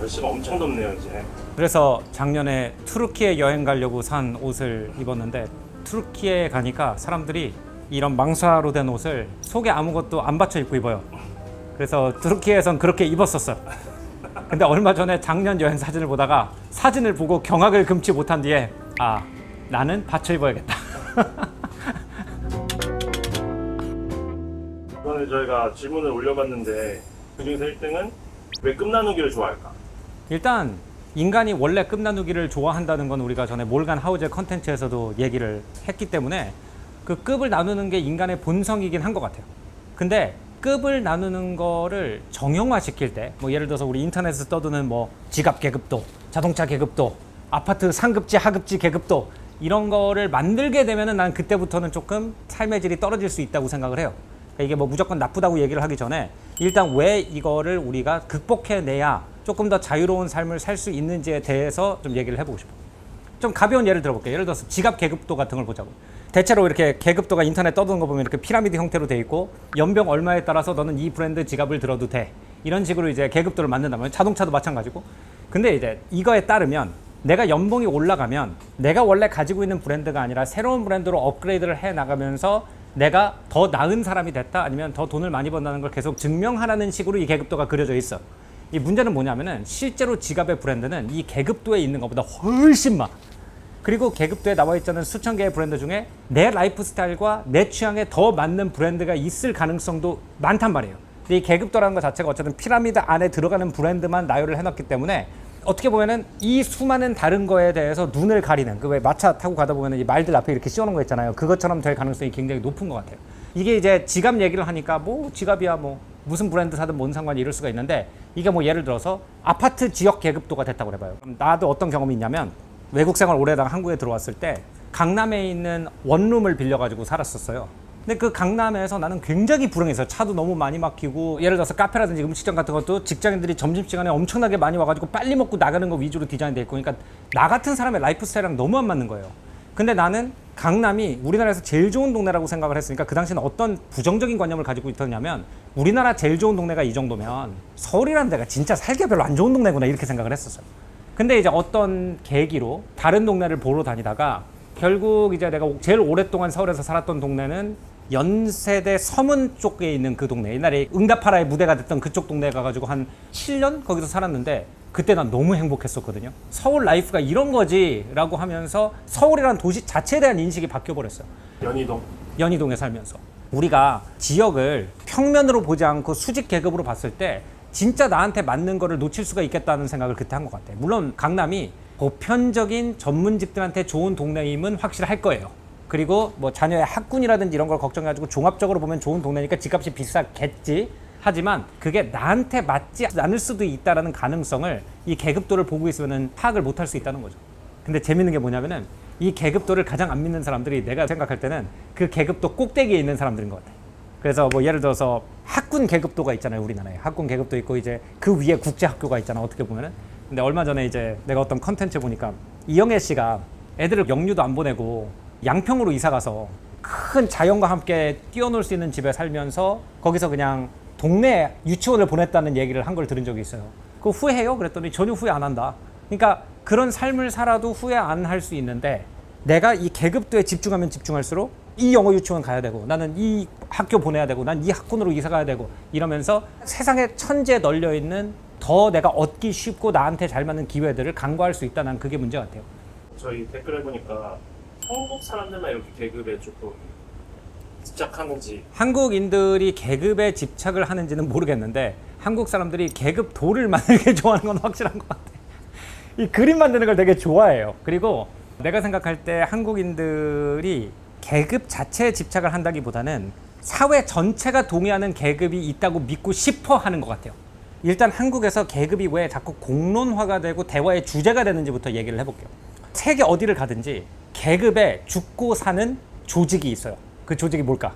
날씨가 엄청 덥네요 이제. 그래서 작년에 투르키에 여행 가려고 산 옷을 입었는데 투르키에 가니까 사람들이 이런 망사로 된 옷을 속에 아무것도 안 받쳐 입고 입어요. 그래서 투르키에선 그렇게 입었었어요. 근데 얼마 전에 작년 여행 사진을 보다가 사진을 보고 경악을 금치 못한 뒤에 아, 나는 받쳐 입어야겠다. 이번에 저희가 질문을 올려봤는데 그중에서 1등은 왜 끝나누기를 좋아할까? 일단 인간이 원래 끝 나누기를 좋아한다는 건 우리가 전에 몰간 하우젤 컨텐츠에서도 얘기를 했기 때문에 그 급을 나누는 게 인간의 본성이긴 한 것 같아요. 근데 급을 나누는 거를 정형화 시킬 때, 뭐 예를 들어서 우리 인터넷에서 떠드는 뭐 지갑 계급도, 자동차 계급도, 아파트 상급지 하급지 계급도 이런 거를 만들게 되면은 난 그때부터는 조금 삶의 질이 떨어질 수 있다고 생각을 해요. 그러니까 이게 뭐 무조건 나쁘다고 얘기를 하기 전에 일단 왜 이거를 우리가 극복해내야 조금 더 자유로운 삶을 살 수 있는지에 대해서 좀 얘기를 해보고 싶어요. 좀 가벼운 예를 들어볼게요. 예를 들어서 지갑 계급도 같은 걸 보자고. 대체로 이렇게 계급도가 인터넷 떠드는 거 보면 이렇게 피라미드 형태로 돼 있고 연병 얼마에 따라서 너는 이 브랜드 지갑을 들어도 돼. 이런 식으로 이제 계급도를 만든다면 자동차도 마찬가지고. 근데 이제 이거에 따르면 내가 연봉이 올라가면 내가 원래 가지고 있는 브랜드가 아니라 새로운 브랜드로 업그레이드를 해 나가면서 내가 더 나은 사람이 됐다 아니면 더 돈을 많이 번다는 걸 계속 증명하라는 식으로 이 계급도가 그려져 있어. 이 문제는 뭐냐면은 실제로 지갑의 브랜드는 이 계급도에 있는 것보다 훨씬 많아. 그리고 계급도에 나와 있자는 수천 개의 브랜드 중에 내 라이프 스타일과 내 취향에 더 맞는 브랜드가 있을 가능성도 많단 말이에요. 근데 이 계급도라는 것 자체가 어쨌든 피라미드 안에 들어가는 브랜드만 나열을 해놨기 때문에 어떻게 보면은 이 수많은 다른 거에 대해서 눈을 가리는 그 왜 마차 타고 가다 보면은 이 말들 앞에 이렇게 씌워놓은 거 있잖아요. 그것처럼 될 가능성이 굉장히 높은 것 같아요. 이게 이제 지갑 얘기를 하니까 뭐 지갑이야 뭐 무슨 브랜드 사든 뭔 상관이 이럴 수가 있는데 이게 뭐 예를 들어서 아파트 지역 계급도가 됐다고 해봐요. 그럼 나도 어떤 경험이 있냐면 외국 생활 오래 하다가 한국에 들어왔을 때 강남에 있는 원룸을 빌려가지고 살았었어요. 근데 그 강남에서 나는 굉장히 불행했어요. 차도 너무 많이 막히고 예를 들어서 카페라든지 음식점 같은 것도 직장인들이 점심시간에 엄청나게 많이 와가지고 빨리 먹고 나가는 거 위주로 디자인돼 있고 그러니까 나 같은 사람의 라이프 스타일이랑 너무 안 맞는 거예요. 근데 나는 강남이 우리나라에서 제일 좋은 동네라고 생각을 했으니까 그 당시에는 어떤 부정적인 관념을 가지고 있었냐면 우리나라 제일 좋은 동네가 이 정도면 서울이라는 데가 진짜 살기가 별로 안 좋은 동네구나 이렇게 생각을 했었어요. 근데 이제 어떤 계기로 다른 동네를 보러 다니다가 결국 이제 내가 제일 오랫동안 서울에서 살았던 동네는 연세대 서문 쪽에 있는 그 동네, 옛날에 응답하라의 무대가 됐던 그쪽 동네에 가가지고 한 7년 거기서 살았는데 그때 난 너무 행복했었거든요. 서울 라이프가 이런 거지 라고 하면서 서울이라는 도시 자체에 대한 인식이 바뀌어버렸어요. 연희동에 살면서 우리가 지역을 평면으로 보지 않고 수직 계급으로 봤을 때 진짜 나한테 맞는 거를 놓칠 수가 있겠다는 생각을 그때 한 것 같아요. 물론 강남이 보편적인 전문직들한테 좋은 동네임은 확실할 거예요. 그리고 뭐 자녀의 학군이라든지 이런 걸 걱정해가지고 종합적으로 보면 좋은 동네니까 집값이 비싸겠지. 하지만 그게 나한테 맞지 않을 수도 있다는 가능성을 이 계급도를 보고 있으면 파악을 못할 수 있다는 거죠. 근데 재밌는 게 뭐냐면은 이 계급도를 가장 안 믿는 사람들이 내가 생각할 때는 그 계급도 꼭대기에 있는 사람들인 것 같아요. 그래서 뭐 예를 들어서 학군 계급도가 있잖아요. 우리나라에 학군 계급도 있고 이제 그 위에 국제학교가 있잖아. 어떻게 보면은. 근데 얼마 전에 이제 내가 어떤 컨텐츠 보니까 이영애 씨가 애들을 영유도 안 보내고 양평으로 이사 가서 큰 자연과 함께 뛰어놀 수 있는 집에 살면서 거기서 그냥 동네 유치원을 보냈다는 얘기를 한 걸 들은 적이 있어요. 그거 후회해요? 그랬더니 전혀 후회 안 한다. 그러니까 그런 삶을 살아도 후회 안 할 수 있는데 내가 이 계급도에 집중하면 집중할수록 이 영어 유치원 가야 되고 나는 이 학교 보내야 되고 난 이 학군으로 이사 가야 되고 이러면서 세상에 천지에 널려 있는 더 내가 얻기 쉽고 나한테 잘 맞는 기회들을 간과할 수 있다. 난 그게 문제 같아요. 저희 댓글에 보니까 한국 사람들만 이렇게 계급에 조금 집착하는지. 한국인들이 계급에 집착을 하는지는 모르겠는데 한국 사람들이 계급도를 만들게 좋아하는 건 확실한 것 같아요. 이 그림 만드는 걸 되게 좋아해요. 그리고 내가 생각할 때 한국인들이 계급 자체에 집착을 한다기보다는 사회 전체가 동의하는 계급이 있다고 믿고 싶어 하는 것 같아요. 일단 한국에서 계급이 왜 자꾸 공론화가 되고 대화의 주제가 되는지부터 얘기를 해볼게요. 세계 어디를 가든지 계급에 죽고 사는 조직이 있어요. 그 조직이 뭘까?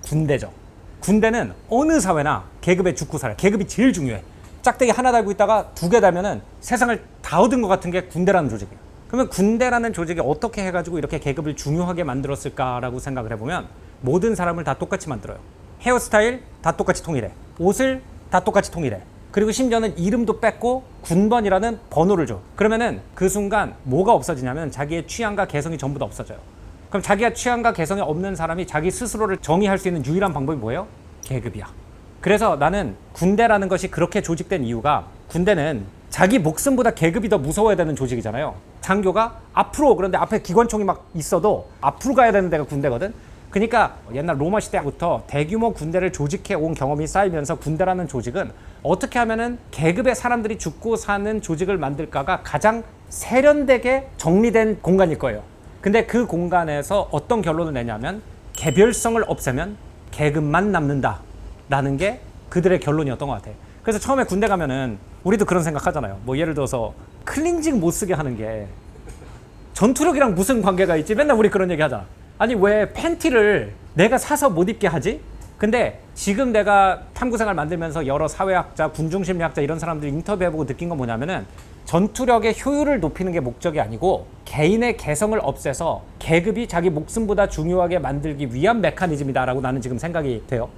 군대죠. 군대는 어느 사회나 계급에 죽고 살아요. 계급이 제일 중요해. 짝대기 하나 달고 있다가 두 개 달면은 세상을 다 얻은 것 같은 게 군대라는 조직이에요. 그러면 군대라는 조직이 어떻게 해가지고 이렇게 계급을 중요하게 만들었을까라고 생각을 해보면 모든 사람을 다 똑같이 만들어요. 헤어스타일 다 똑같이 통일해. 옷을 다 똑같이 통일해. 그리고 심지어는 이름도 뺏고 군번이라는 번호를 줘. 그러면은 그 순간 뭐가 없어지냐면 자기의 취향과 개성이 전부 다 없어져요. 그럼 자기가 취향과 개성이 없는 사람이 자기 스스로를 정의할 수 있는 유일한 방법이 뭐예요? 계급이야. 그래서 나는 군대라는 것이 그렇게 조직된 이유가, 군대는 자기 목숨보다 계급이 더 무서워야 되는 조직이잖아요. 장교가 앞으로, 그런데 앞에 기관총이 막 있어도 앞으로 가야 되는 데가 군대거든. 그러니까 옛날 로마 시대부터 대규모 군대를 조직해 온 경험이 쌓이면서 군대라는 조직은 어떻게 하면은 계급의 사람들이 죽고 사는 조직을 만들까가 가장 세련되게 정리된 공간일 거예요. 근데 그 공간에서 어떤 결론을 내냐면 개별성을 없애면 계급만 남는다라는 게 그들의 결론이었던 것 같아요. 그래서 처음에 군대 가면은 우리도 그런 생각하잖아요. 뭐 예를 들어서 클린징 못 쓰게 하는 게 전투력이랑 무슨 관계가 있지? 맨날 우리 그런 얘기 하잖아. 아니 왜 팬티를 내가 사서 못 입게 하지? 근데 지금 내가 탐구생활 만들면서 여러 사회학자, 군중심리학자 이런 사람들 인터뷰해보고 느낀 건 뭐냐면은 전투력의 효율을 높이는 게 목적이 아니고 개인의 개성을 없애서 계급이 자기 목숨보다 중요하게 만들기 위한 메커니즘이다라고 나는 지금 생각이 돼요.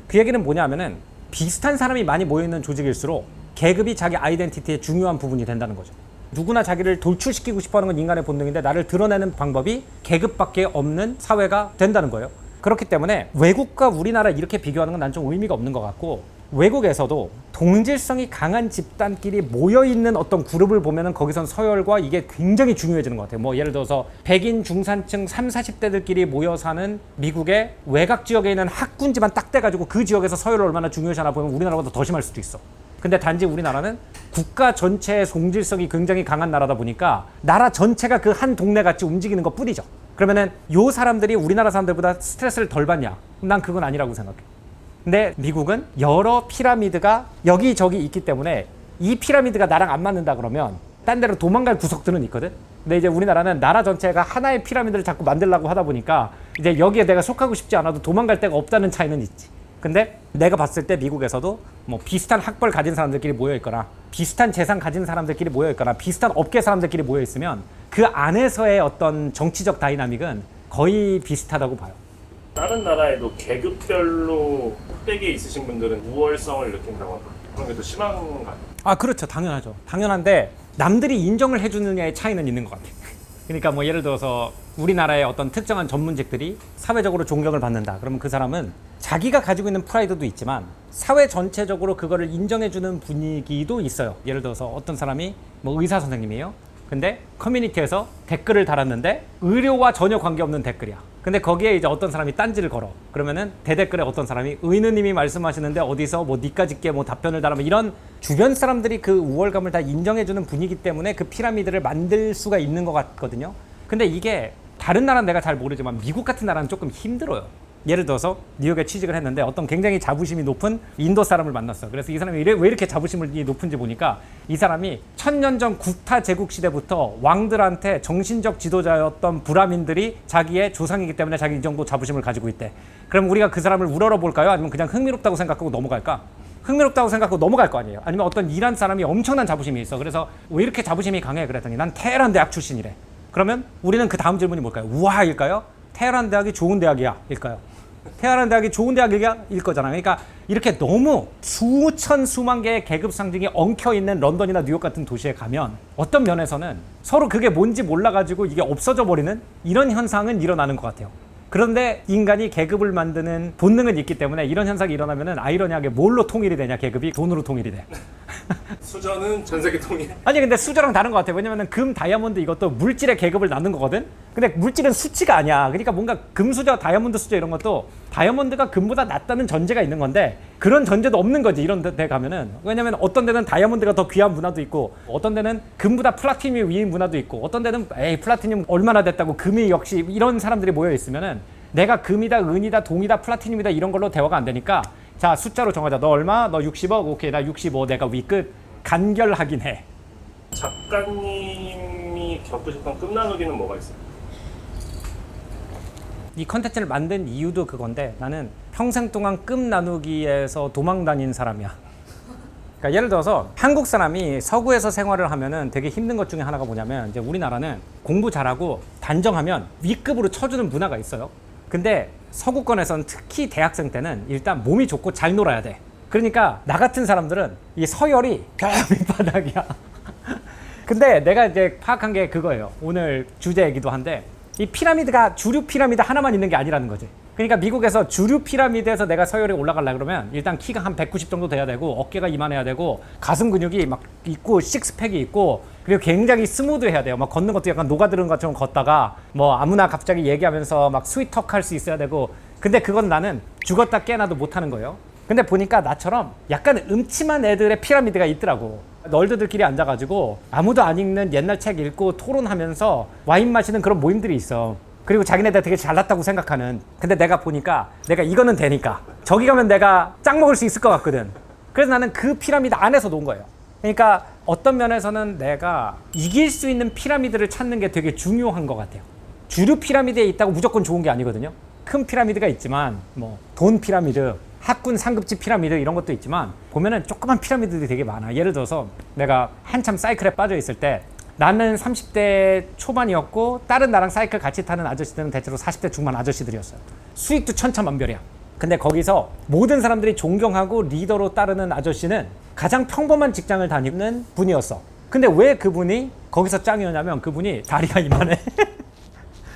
그 얘기는 뭐냐면은 비슷한 사람이 많이 모여있는 조직일수록 계급이 자기 아이덴티티의 중요한 부분이 된다는 거죠. 누구나 자기를 돌출시키고 싶어하는 건 인간의 본능인데 나를 드러내는 방법이 계급밖에 없는 사회가 된다는 거예요. 그렇기 때문에 외국과 우리나라 이렇게 비교하는 건 난 좀 의미가 없는 것 같고, 외국에서도 동질성이 강한 집단끼리 모여있는 어떤 그룹을 보면은 거기선 서열과 이게 굉장히 중요해지는 것 같아요. 뭐 예를 들어서 백인 중산층 30, 40대들끼리 모여 사는 미국의 외곽 지역에 있는 학군지만 딱 떼가지고 그 지역에서 서열을 얼마나 중요시하나 보면 우리나라보다 더 심할 수도 있어. 근데 단지 우리나라는 국가 전체의 동질성이 굉장히 강한 나라다 보니까 나라 전체가 그 한 동네 같이 움직이는 것 뿐이죠. 그러면은 요 사람들이 우리나라 사람들보다 스트레스를 덜 받냐? 난 그건 아니라고 생각해. 근데 미국은 여러 피라미드가 여기저기 있기 때문에 이 피라미드가 나랑 안 맞는다 그러면 딴 데로 도망갈 구석들은 있거든. 근데 이제 우리나라는 나라 전체가 하나의 피라미드를 자꾸 만들려고 하다 보니까 이제 여기에 내가 속하고 싶지 않아도 도망갈 데가 없다는 차이는 있지. 근데 내가 봤을 때 미국에서도 뭐 비슷한 학벌 가진 사람들끼리 모여 있거나 비슷한 재산 가진 사람들끼리 모여 있거나 비슷한 업계 사람들끼리 모여 있으면 그 안에서의 어떤 정치적 다이나믹은 거의 비슷하다고 봐요. 다른 나라에도 계급별로 꼭대기에 있으신 분들은 우월성을 느낀다고 하고 그런 게 더 심한가요? 아, 그렇죠. 당연하죠. 당연한데 남들이 인정을 해주느냐의 차이는 있는 것 같아요. 그러니까 뭐 예를 들어서 우리나라의 어떤 특정한 전문직들이 사회적으로 존경을 받는다. 그러면 그 사람은 자기가 가지고 있는 프라이드도 있지만 사회 전체적으로 그거를 인정해주는 분위기도 있어요. 예를 들어서 어떤 사람이 뭐 의사 선생님이에요. 근데 커뮤니티에서 댓글을 달았는데 의료와 전혀 관계없는 댓글이야. 근데 거기에 이제 어떤 사람이 딴지를 걸어. 그러면은 대댓글에 어떤 사람이 의느님이 말씀하시는데 어디서 뭐 니까짓게 뭐 답변을 달아. 뭐 이런 주변 사람들이 그 우월감을 다 인정해주는 분위기 때문에 그 피라미드를 만들 수가 있는 것 같거든요. 근데 이게 다른 나라는 내가 잘 모르지만 미국 같은 나라는 조금 힘들어요. 예를 들어서 뉴욕에 취직을 했는데 어떤 굉장히 자부심이 높은 인도 사람을 만났어. 그래서 이 사람이 왜 이렇게 자부심이 높은지 보니까 이 사람이 1000년 전 국타 제국 시대부터 왕들한테 정신적 지도자였던 브라민들이 자기의 조상이기 때문에 자기 이 정도 자부심을 가지고 있대. 그럼 우리가 그 사람을 우러러 볼까요? 아니면 그냥 흥미롭다고 생각하고 넘어갈까? 흥미롭다고 생각하고 넘어갈 거 아니에요. 아니면 어떤 이란 사람이 엄청난 자부심이 있어. 그래서 왜 이렇게 자부심이 강해? 그랬더니 난 테헤란 대학 출신이래. 그러면 우리는 그 다음 질문이 뭘까요? 우와일까요? 테헤란 대학이 좋은 대학이야 일까요? 테헤란 대학이 좋은 대학이야 일 거잖아요. 그러니까 이렇게 너무 수천 수만 개의 계급 상징이 엉켜 있는 런던이나 뉴욕 같은 도시에 가면 어떤 면에서는 서로 그게 뭔지 몰라가지고 이게 없어져 버리는 이런 현상은 일어나는 것 같아요. 그런데 인간이 계급을 만드는 본능은 있기 때문에 이런 현상이 일어나면은 아이러니하게 뭘로 통일이 되냐? 계급이 돈으로 통일이 돼. 수저는 전 세계 통일. 아니 근데 수저랑 다른 것 같아요. 왜냐면은 금, 다이아몬드 이것도 물질의 계급을 낳는 거거든. 근데 물질은 수치가 아니야. 그러니까 뭔가 금 수저, 다이아몬드 수저 이런 것도 다이아몬드가 금보다 낫다는 전제가 있는 건데 그런 전제도 없는 거지 이런 데 가면은. 왜냐면 어떤 데는 다이아몬드가 더 귀한 문화도 있고 어떤 데는 금보다 플라티늄이 위인 문화도 있고 어떤 데는 에이 플라티늄 얼마나 됐다고 금이 역시 이런 사람들이 모여 있으면은 내가 금이다, 은이다, 동이다, 플라티늄이다 이런 걸로 대화가 안 되니까 자 숫자로 정하자. 너 얼마? 너 60억? 오케이 나 65 내가 위 끝. 간결하긴 해. 작가님이 겪으셨던 끝나누기는 뭐가 있어요? 이 컨텐츠를 만든 이유도 그건데 나는 평생 동안 끔 나누기에서 도망 다닌 사람이야. 그러니까 예를 들어서 한국 사람이 서구에서 생활을 하면은 되게 힘든 것 중에 하나가 뭐냐면 이제 우리나라는 공부 잘하고 단정하면 위급으로 쳐주는 문화가 있어요. 근데 서구권에서는 특히 대학생 때는 일단 몸이 좋고 잘 놀아야 돼. 그러니까 나 같은 사람들은 이 서열이 별 밑바닥이야. 근데 내가 이제 파악한 게 그거예요. 오늘 주제이기도 한데 이 피라미드가 주류 피라미드 하나만 있는 게 아니라는 거지. 그러니까 미국에서 주류 피라미드에서 내가 서열에 올라가려고 그러면 일단 키가 한 190 정도 돼야 되고 어깨가 이만해야 되고 가슴 근육이 막 있고 식스팩이 있고 그리고 굉장히 스무드해야 돼요. 막 걷는 것도 약간 녹아드는 것처럼 걷다가 뭐 아무나 갑자기 얘기하면서 막 스윗톡 할 수 있어야 되고 근데 그건 나는 죽었다 깨어나도 못하는 거예요. 근데 보니까 나처럼 약간 음침한 애들의 피라미드가 있더라고. 널드들끼리 앉아가지고 아무도 안 읽는 옛날 책 읽고 토론하면서 와인 마시는 그런 모임들이 있어. 그리고 자기네들 되게 잘났다고 생각하는. 근데 내가 보니까 내가 이거는 되니까 저기 가면 내가 짱 먹을 수 있을 것 같거든. 그래서 나는 그 피라미드 안에서 놓은 거예요. 그러니까 어떤 면에서는 내가 이길 수 있는 피라미드를 찾는 게 되게 중요한 것 같아요. 주류 피라미드에 있다고 무조건 좋은 게 아니거든요. 큰 피라미드가 있지만 뭐 돈 피라미드, 학군 상급지 피라미드 이런 것도 있지만 보면은 조그만 피라미드들이 되게 많아. 예를 들어서 내가 한참 사이클에 빠져 있을 때 나는 30대 초반이었고 다른 나랑 사이클 같이 타는 아저씨들은 대체로 40대 중반 아저씨들이었어요. 수익도 천차만별이야. 근데 거기서 모든 사람들이 존경하고 리더로 따르는 아저씨는 가장 평범한 직장을 다니는 분이었어. 근데 왜 그분이 거기서 짱이었냐면 그분이 다리가 이만해.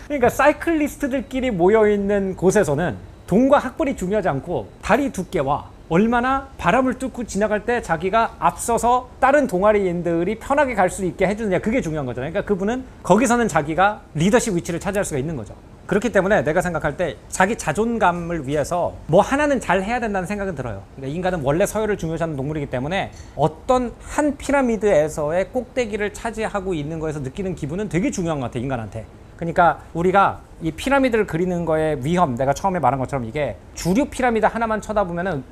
그러니까 사이클리스트들끼리 모여있는 곳에서는 돈과 학벌이 중요하지 않고 다리 두께와 얼마나 바람을 뚫고 지나갈 때 자기가 앞서서 다른 동아리인들이 편하게 갈 수 있게 해주느냐 그게 중요한 거잖아요. 그러니까 그분은 거기서는 자기가 리더십 위치를 차지할 수가 있는 거죠. 그렇기 때문에 내가 생각할 때 자기 자존감을 위해서 뭐 하나는 잘 해야 된다는 생각은 들어요. 그러니까 인간은 원래 서열을 중요시하는 동물이기 때문에 어떤 한 피라미드에서의 꼭대기를 차지하고 있는 거에서 느끼는 기분은 되게 중요한 것 같아요. 인간한테. 그러니까 우리가 이 피라미드를 그리는 거의 위험, 내가 처음에 말한 것처럼 이게 주류 피라미드 하나만 쳐다보면은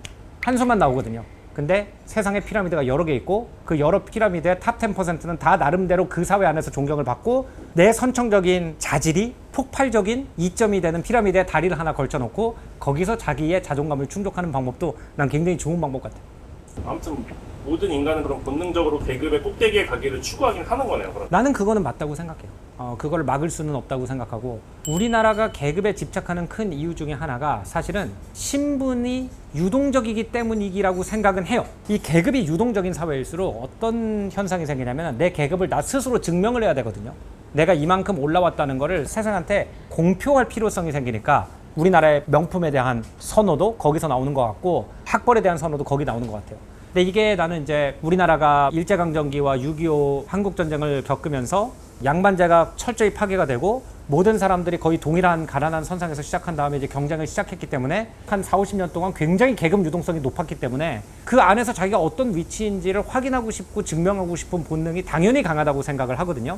한숨만 나오거든요. 근데 세상에 피라미드가 여러 개 있고 그 여러 피라미드의 탑 10%는 다 나름대로 그 사회 안에서 존경을 받고 내 선천적인 자질이 폭발적인 이점이 되는 피라미드에 다리를 하나 걸쳐놓고 거기서 자기의 자존감을 충족하는 방법도 난 굉장히 좋은 방법 같아요. 아무튼 모든 인간은 그럼 본능적으로 계급의 꼭대기에 가기를 추구하긴 하는 거네요. 그럼. 나는 그거는 맞다고 생각해요. 그걸 막을 수는 없다고 생각하고 우리나라가 계급에 집착하는 큰 이유 중에 하나가 사실은 신분이 유동적이기 때문이라고 생각은 해요. 이 계급이 유동적인 사회일수록 어떤 현상이 생기냐면 내 계급을 나 스스로 증명을 해야 되거든요. 내가 이만큼 올라왔다는 거를 세상한테 공표할 필요성이 생기니까 우리나라의 명품에 대한 선호도 거기서 나오는 것 같고 학벌에 대한 선호도 거기 나오는 것 같아요. 근데 이게 나는 이제 우리나라가 일제강점기와 6.25 한국전쟁을 겪으면서 양반제가 철저히 파괴가 되고 모든 사람들이 거의 동일한 가난한 선상에서 시작한 다음에 이제 경쟁을 시작했기 때문에 한 40-50년 동안 굉장히 계급 유동성이 높았기 때문에 그 안에서 자기가 어떤 위치인지를 확인하고 싶고 증명하고 싶은 본능이 당연히 강하다고 생각을 하거든요.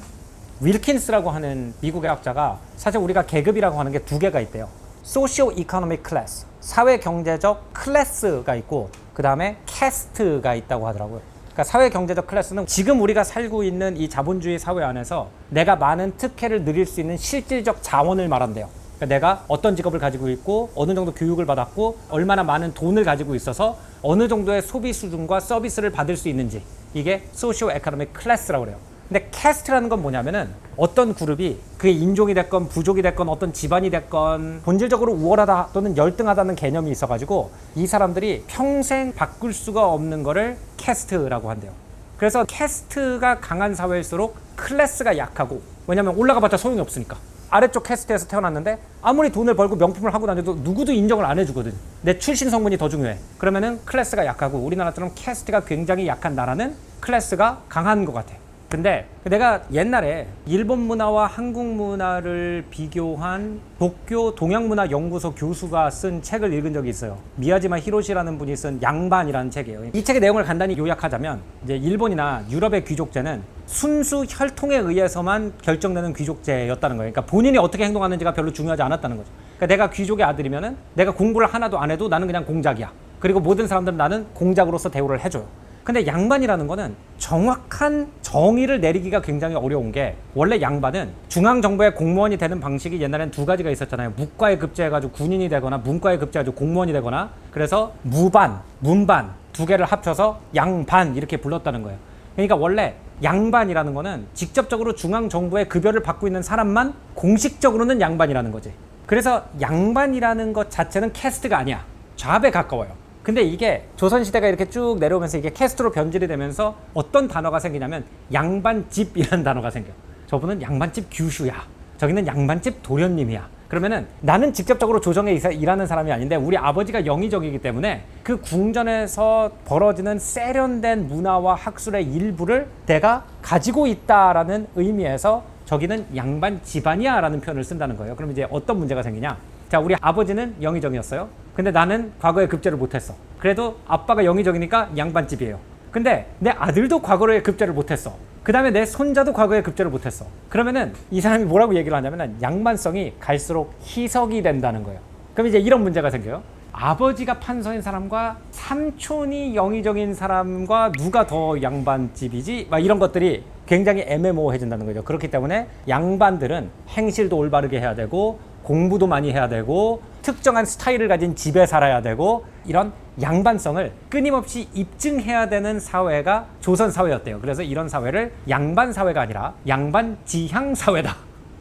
윌킨스라고 하는 미국의 학자가 사실 우리가 계급이라고 하는 게 두 개가 있대요. 소시오-이코노믹 클래스, 사회-경제적 클래스가 있고 그 다음에 캐스트가 있다고 하더라고요. 그러니까 사회-경제적 클래스는 지금 우리가 살고 있는 이 자본주의 사회 안에서 내가 많은 특혜를 누릴 수 있는 실질적 자원을 말한대요. 그러니까 내가 어떤 직업을 가지고 있고 어느 정도 교육을 받았고 얼마나 많은 돈을 가지고 있어서 어느 정도의 소비 수준과 서비스를 받을 수 있는지 이게 소시오-에코노믹 클래스라고 그래요. 근데 캐스트라는 건 뭐냐면은 어떤 그룹이 그게 인종이 됐건 부족이 됐건 어떤 집안이 됐건 본질적으로 우월하다 또는 열등하다는 개념이 있어가지고 이 사람들이 평생 바꿀 수가 없는 거를 캐스트라고 한대요. 그래서 캐스트가 강한 사회일수록 클래스가 약하고 왜냐면 올라가봤자 소용이 없으니까 아래쪽 캐스트에서 태어났는데 아무리 돈을 벌고 명품을 하고 다녀도 누구도 인정을 안 해주거든. 내 출신 성분이 더 중요해. 그러면은 클래스가 약하고 우리나라처럼 캐스트가 굉장히 약한 나라는 클래스가 강한 것 같아. 근데 내가 옛날에 일본 문화와 한국 문화를 비교한 도쿄 동양문화연구소 교수가 쓴 책을 읽은 적이 있어요. 미야지마 히로시라는 분이 쓴 양반이라는 책이에요. 이 책의 내용을 간단히 요약하자면 이제 일본이나 유럽의 귀족제는 순수 혈통에 의해서만 결정되는 귀족제였다는 거예요. 그러니까 본인이 어떻게 행동하는지가 별로 중요하지 않았다는 거죠. 그러니까 내가 귀족의 아들이면은 내가 공부를 하나도 안 해도 나는 그냥 공작이야. 그리고 모든 사람들은 나는 공작으로서 대우를 해줘요. 근데 양반이라는 거는 정확한 정의를 내리기가 굉장히 어려운 게 원래 양반은 중앙정부의 공무원이 되는 방식이 옛날엔 두 가지가 있었잖아요. 무과에 급제해가지고 군인이 되거나 문과에 급제해가지고 공무원이 되거나 그래서 무반, 문반 두 개를 합쳐서 양반 이렇게 불렀다는 거예요. 그러니까 원래 양반이라는 거는 직접적으로 중앙정부의 급여를 받고 있는 사람만 공식적으로는 양반이라는 거지. 그래서 양반이라는 것 자체는 캐스트가 아니야. 잡에 가까워요. 근데 이게 조선시대가 이렇게 쭉 내려오면서 이게 캐스트로 변질이 되면서 어떤 단어가 생기냐면 양반집이라는 단어가 생겨. 저분은 양반집 규슈야. 저기는 양반집 도련님이야. 그러면은 나는 직접적으로 조정에 일하는 사람이 아닌데 우리 아버지가 영의정이기 때문에 그 궁전에서 벌어지는 세련된 문화와 학술의 일부를 내가 가지고 있다라는 의미에서 저기는 양반 집안이야 라는 표현을 쓴다는 거예요. 그럼 이제 어떤 문제가 생기냐. 자, 우리 아버지는 영의정이었어요. 근데 나는 과거에 급제를 못했어. 그래도 아빠가 영의정이니까 양반집이에요. 근데 내 아들도 과거에 급제를 못했어. 그 다음에 내 손자도 과거에 급제를 못했어. 그러면은 이 사람이 뭐라고 얘기를 하냐면은 양반성이 갈수록 희석이 된다는 거예요. 그럼 이제 이런 문제가 생겨요. 아버지가 판서인 사람과 삼촌이 영의정인 사람과 누가 더 양반집이지? 막 이런 것들이 굉장히 애매모호해진다는 거죠. 그렇기 때문에 양반들은 행실도 올바르게 해야 되고 공부도 많이 해야 되고 특정한 스타일을 가진 집에 살아야 되고 이런 양반성을 끊임없이 입증해야 되는 사회가 조선 사회였대요. 그래서 이런 사회를 양반 사회가 아니라 양반 지향 사회다.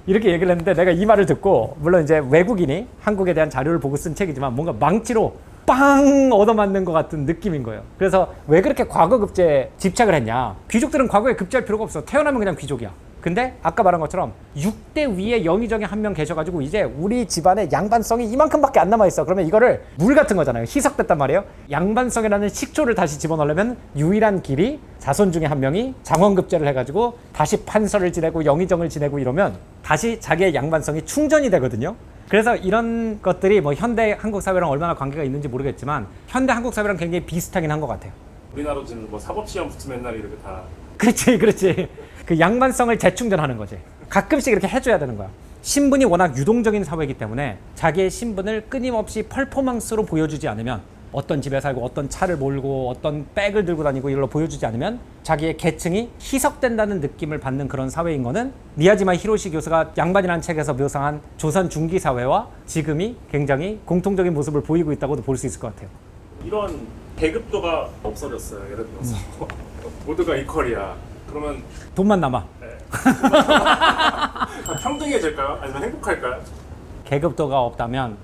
이렇게 얘기를 했는데 내가 이 말을 듣고 물론 이제 외국인이 한국에 대한 자료를 보고 쓴 책이지만 뭔가 망치로 빵 얻어맞는 것 같은 느낌인 거예요. 그래서 왜 그렇게 과거 급제에 집착을 했냐. 귀족들은 과거에 급제할 필요가 없어. 태어나면 그냥 귀족이야. 근데 아까 말한 것처럼 6대 위에 영의정이 한 명 계셔가지고 이제 우리 집안의 양반성이 이만큼밖에 안 남아있어. 그러면 이거를 물 같은 거잖아요. 희석됐단 말이에요. 양반성이라는 식초를 다시 집어넣으려면 유일한 길이 자손 중에 한 명이 장원급제를 해가지고 다시 판서를 지내고 영의정을 지내고 이러면 다시 자기의 양반성이 충전이 되거든요. 그래서 이런 것들이 뭐 현대 한국 사회랑 얼마나 관계가 있는지 모르겠지만 현대 한국 사회랑 굉장히 비슷하긴 한 것 같아요. 우리나라도 지금 뭐 사법시험 붙으면 맨날 이렇게 다 그렇지. 그 양반성을 재충전하는 거지. 가끔씩 이렇게 해줘야 되는 거야. 신분이 워낙 유동적인 사회이기 때문에 자기의 신분을 끊임없이 퍼포먼스로 보여주지 않으면 어떤 집에 살고 어떤 차를 몰고 어떤 백을 들고 다니고 이걸로 보여주지 않으면 자기의 계층이 희석된다는 느낌을 받는 그런 사회인 거는 미야지마 히로시 교수가 양반이라는 책에서 묘사한 조선 중기 사회와 지금이 굉장히 공통적인 모습을 보이고 있다고도 볼 수 있을 것 같아요. 이런 계급도가 없어졌어요. 예를 들어서 모두가 이퀄이야. 그러면 돈만 남아. 평등해질까요? 아니면 행복할까요? 계급도가 없다면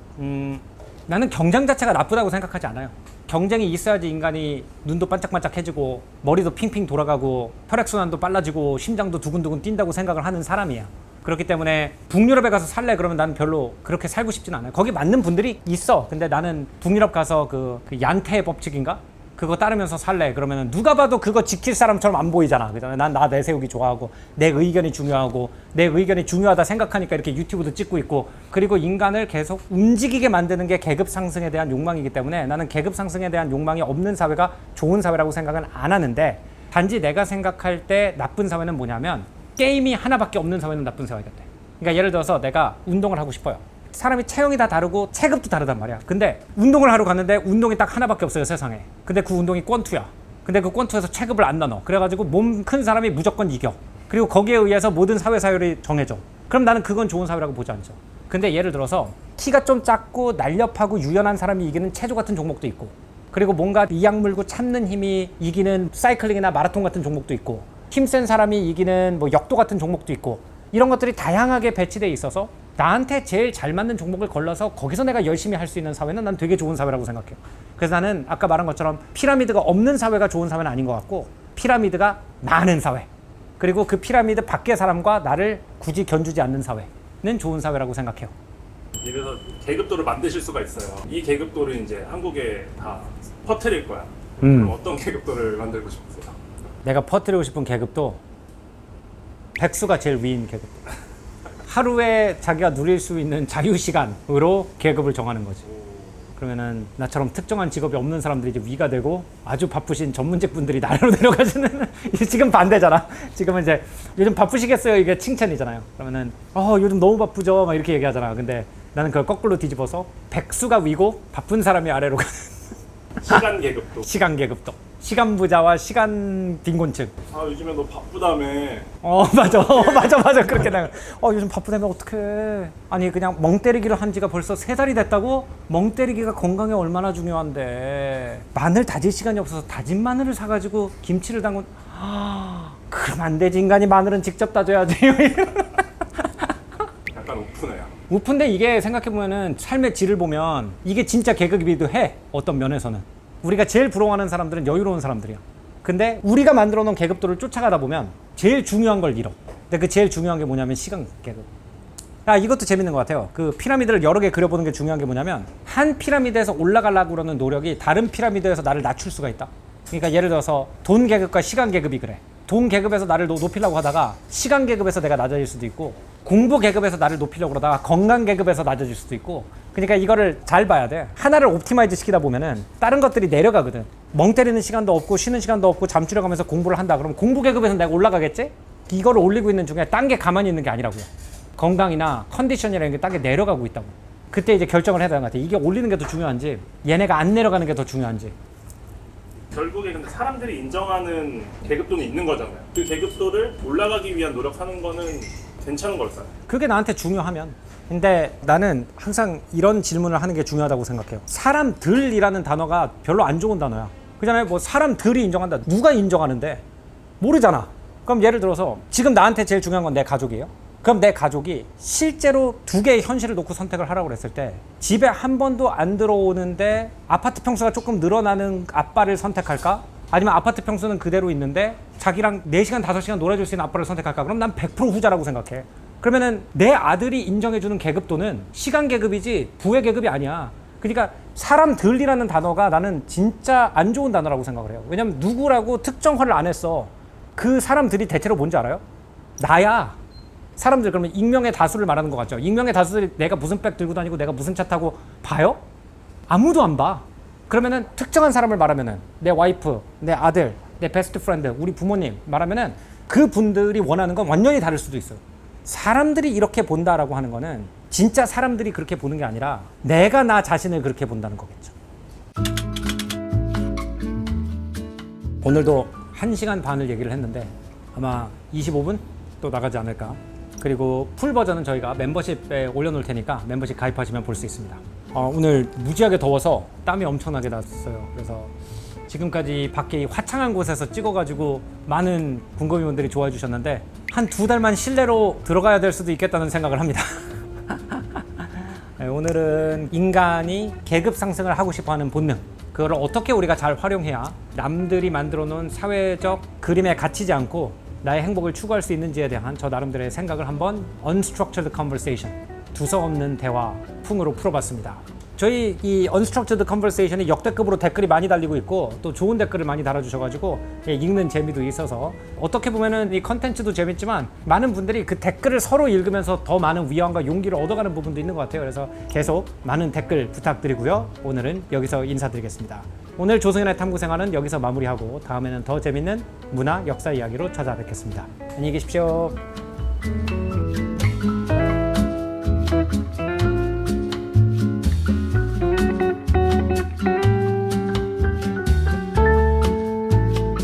나는 경쟁 자체가 나쁘다고 생각하지 않아요. 경쟁이 있어야지 인간이 눈도 반짝반짝해지고 머리도 핑핑 돌아가고 혈액순환도 빨라지고 심장도 두근두근 뛴다고 생각을 하는 사람이야. 그렇기 때문에 북유럽에 가서 살래 그러면 나는 별로 그렇게 살고 싶진 않아요. 거기 맞는 분들이 있어. 근데 나는 북유럽 가서 그 얀테의 법칙인가? 그거 따르면서 살래. 그러면 누가 봐도 그거 지킬 사람처럼 안 보이잖아. 그잖아. 난 나 내세우기 좋아하고 내 의견이 중요하고 내 의견이 중요하다 생각하니까 이렇게 유튜브도 찍고 있고 그리고 인간을 계속 움직이게 만드는 게 계급 상승에 대한 욕망이기 때문에 나는 계급 상승에 대한 욕망이 없는 사회가 좋은 사회라고 생각은 안 하는데 단지 내가 생각할 때 나쁜 사회는 뭐냐면 게임이 하나밖에 없는 사회는 나쁜 사회가 돼. 그러니까 예를 들어서 내가 운동을 하고 싶어요. 사람이 체형이 다 다르고 체급도 다르단 말이야. 근데 운동을 하러 갔는데 운동이 딱 하나밖에 없어요, 세상에. 근데 그 운동이 권투야. 근데 그 권투에서 체급을 안 나눠. 그래가지고 몸 큰 사람이 무조건 이겨. 그리고 거기에 의해서 모든 사회 사율이 정해져. 그럼 나는 그건 좋은 사회라고 보지 않죠. 근데 예를 들어서 키가 좀 작고 날렵하고 유연한 사람이 이기는 체조 같은 종목도 있고 그리고 뭔가 이악 물고 참는 힘이 이기는 사이클링이나 마라톤 같은 종목도 있고 힘센 사람이 이기는 뭐 역도 같은 종목도 있고 이런 것들이 다양하게 배치돼 있어서 나한테 제일 잘 맞는 종목을 걸러서 거기서 내가 열심히 할 수 있는 사회는 난 되게 좋은 사회라고 생각해요. 그래서 나는 아까 말한 것처럼 피라미드가 없는 사회가 좋은 사회는 아닌 것 같고 피라미드가 많은 사회 그리고 그 피라미드 밖의 사람과 나를 굳이 견주지 않는 사회는 좋은 사회라고 생각해요. 이래서 계급도를 만드실 수가 있어요. 이 계급도를 이제 한국에 다 퍼뜨릴 거야. 그럼 어떤 계급도를 만들고 싶으세요? 내가 퍼뜨리고 싶은 계급도 백수가 제일 위인 계급. 하루에 자기가 누릴 수 있는 자유시간으로 계급을 정하는 거지. 그러면은 나처럼 특정한 직업이 없는 사람들이 이제 위가 되고 아주 바쁘신 전문직 분들이 나로 내려가시는 지금 반대잖아. 지금은 이제 요즘 바쁘시겠어요 이게 칭찬이잖아요. 그러면은 요즘 너무 바쁘죠 막 이렇게 얘기하잖아. 근데 나는 그걸 거꾸로 뒤집어서 백수가 위고 바쁜 사람이 아래로 가는 시간 계급도. 시간 계급도. 시간 부자와 시간 빈곤층. 요즘에 너 바쁘다며. 맞아. 그렇게 나. 요즘 바쁘다며 어떡해. 아니 그냥 멍 때리기를 한 지가 벌써 3달이 됐다고? 멍 때리기가 건강에 얼마나 중요한데. 마늘 다질 시간이 없어서 다진 마늘을 사가지고 김치를 담근. 그럼 안 되지. 인간이 마늘은 직접 다져야지. 약간 오픈해요. 우픈데 이게 생각해보면은 삶의 질을 보면 이게 진짜 계급이기도 해. 어떤 면에서는. 우리가 제일 부러워하는 사람들은 여유로운 사람들이야. 근데 우리가 만들어 놓은 계급도를 쫓아가다 보면 제일 중요한 걸 잃어. 근데 그 제일 중요한 게 뭐냐면 시간 계급. 이것도 재밌는 것 같아요. 그 피라미드를 여러 개 그려보는 게 중요한 게 뭐냐면 한 피라미드에서 올라가려고 그러는 노력이 다른 피라미드에서 나를 낮출 수가 있다. 그러니까 예를 들어서 돈 계급과 시간 계급이 그래. 돈 계급에서 나를 높이려고 하다가 시간 계급에서 내가 낮아질 수도 있고, 공부 계급에서 나를 높이려고 그러다가 건강 계급에서 낮아질 수도 있고. 그러니까 이거를 잘 봐야 돼. 하나를 옵티마이즈 시키다 보면은 다른 것들이 내려가거든. 멍 때리는 시간도 없고 쉬는 시간도 없고 잠줄여가면서 공부를 한다. 그러면 공부 계급에서 내가 올라가겠지? 이거를 올리고 있는 중에 딴 게 가만히 있는 게 아니라고요. 건강이나 컨디션이라는 게 딴 게 내려가고 있다고. 그때 이제 결정을 해야 되는 것 같아. 이게 올리는 게 더 중요한지 얘네가 안 내려가는 게 더 중요한지. 결국에 근데 사람들이 인정하는 계급도는 있는 거잖아요. 그 계급도를 올라가기 위한 노력하는 거는 괜찮은 걸까요? 그게 나한테 중요하면. 근데 나는 항상 이런 질문을 하는 게 중요하다고 생각해요. 사람들이라는 단어가 별로 안 좋은 단어야. 그잖아요. 뭐 사람들이 인정한다. 누가 인정하는데? 모르잖아. 그럼 예를 들어서 지금 나한테 제일 중요한 건 내 가족이에요. 그럼 내 가족이 실제로 두 개의 현실을 놓고 선택을 하라고 그랬을 때 집에 한 번도 안 들어오는데 아파트 평수가 조금 늘어나는 아빠를 선택할까? 아니면 아파트 평수는 그대로 있는데 자기랑 4시간, 5시간 놀아줄 수 있는 아빠를 선택할까? 그럼 난 100% 후자라고 생각해. 그러면은 내 아들이 인정해주는 계급도는 시간 계급이지 부의 계급이 아니야. 그러니까 사람들이라는 단어가 나는 진짜 안 좋은 단어라고 생각을 해요. 왜냐면 누구라고 특정화를 안 했어. 그 사람들이 대체로 뭔지 알아요? 나야. 사람들. 그러면 익명의 다수를 말하는 것 같죠. 익명의 다수들이 내가 무슨 백 들고 다니고 내가 무슨 차 타고 봐요? 아무도 안 봐. 그러면은 특정한 사람을 말하면은 내 와이프, 내 아들, 내 베스트 프렌드, 우리 부모님 말하면은 그 분들이 원하는 건 완전히 다를 수도 있어요. 사람들이 이렇게 본다라고 하는 거는 진짜 사람들이 그렇게 보는 게 아니라 내가 나 자신을 그렇게 본다는 거겠죠. 오늘도 1시간 반을 얘기를 했는데 아마 25분 또 나가지 않을까. 그리고 풀 버전은 저희가 멤버십에 올려놓을 테니까 멤버십 가입하시면 볼 수 있습니다. 오늘 무지하게 더워서 땀이 엄청나게 났어요. 그래서 지금까지 밖에 화창한 곳에서 찍어가지고 많은 궁금이분들이 좋아해 주셨는데 한 2달만 실내로 들어가야 될 수도 있겠다는 생각을 합니다. 네, 오늘은 인간이 계급 상승을 하고 싶어하는 본능, 그거를 어떻게 우리가 잘 활용해야 남들이 만들어 놓은 사회적 그림에 갇히지 않고 나의 행복을 추구할 수 있는지에 대한 저 나름대로의 생각을 한번 Unstructured Conversation, 두서없는 대화 풍으로 풀어봤습니다. 저희 이 Unstructured Conversation이 역대급으로 댓글이 많이 달리고 있고 또 좋은 댓글을 많이 달아주셔가지고 읽는 재미도 있어서 어떻게 보면은 이 컨텐츠도 재밌지만 많은 분들이 그 댓글을 서로 읽으면서 더 많은 위안과 용기를 얻어가는 부분도 있는 것 같아요. 그래서 계속 많은 댓글 부탁드리고요. 오늘은 여기서 인사드리겠습니다. 오늘 조승현의 탐구생활은 여기서 마무리하고 다음에는 더 재밌는 문화, 역사 이야기로 찾아뵙겠습니다. 안녕히 계십시오.